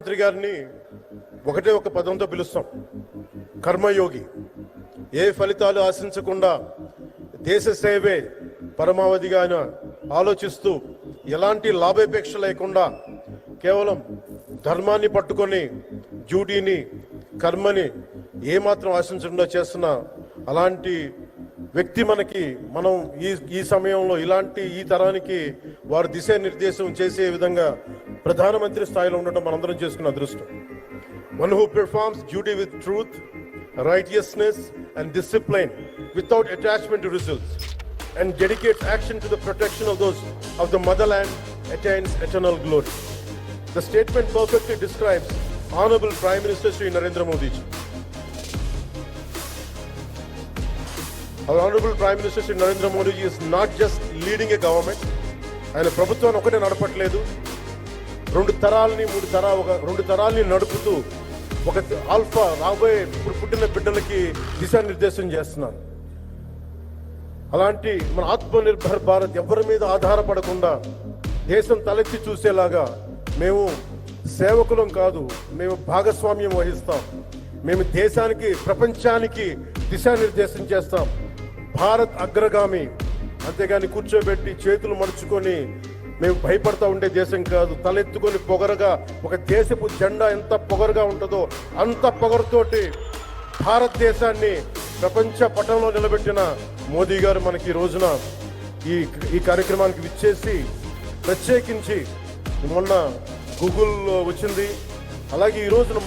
మంత్రి గారిని ఒకటే ఒక పదంతో పిలుస్తాం, కర్మయోగి. ఏ ఫలితాలు ఆశించకుండా దేశ సేవే పరమావధిగా ఆయన ఆలోచిస్తూ ఎలాంటి లాభాపేక్ష లేకుండా కేవలం ధర్మాన్ని పట్టుకొని డ్యూటీని కర్మని ఏమాత్రం ఆశించకుండా చేస్తున్న అలాంటి వ్యక్తి మనం ఈ సమయంలో ఇలాంటి ఈ తరానికి వారు దిశానిర్దేశం చేసే విధంగా ప్రధానమంత్రి స్థాయిలో ఉండడం మనందరం చేసుకున్న అదృష్టం. One who performs duty with truth, righteousness and discipline without attachment to results and dedicates action to the protection of those of the motherland attains eternal glory. The statement perfectly describes Honorable Prime Minister Shri Narendra Modi ji. Our Honorable Prime Minister Shri Narendra Modi ji is not just leading a government. ఆయన ప్రభుత్వాన్ని ఒకటే నడపట్లేదు, రెండు తరాలని నడుపుతూ ఒక alpha రాబోయే ఇప్పుడు పుట్టిన బిడ్డలకి దిశానిర్దేశం చేస్తున్నారు. అలాంటి మన ఆత్మనిర్భర్ భారత్ ఎవరి మీద ఆధారపడకుండా దేశం తలెత్తి చూసేలాగా మేము సేవకులం కాదు, మేము భాగస్వామ్యం వహిస్తాం. మేము దేశానికి ప్రపంచానికి దిశానిర్దేశం చేస్తాం. భారత్ అగ్రగామి, అంతేగాని కూర్చోబెట్టి చేతులు మడుచుకొని మేము భయపడతా ఉండే దేశం కాదు. తలెత్తుకొని పొగరగా ఒక దేశపు జెండా ఎంత పొగరుగా ఉంటుందో అంత పొగరుతోటి భారతదేశాన్ని ప్రపంచ పటంలో నిలబెట్టిన మోదీ గారు మనకి ఈ రోజున ఈ కార్యక్రమానికి విచ్చేసి, ప్రత్యేకించి మొన్న గూగుల్ వచ్చింది, అలాగే ఈ రోజున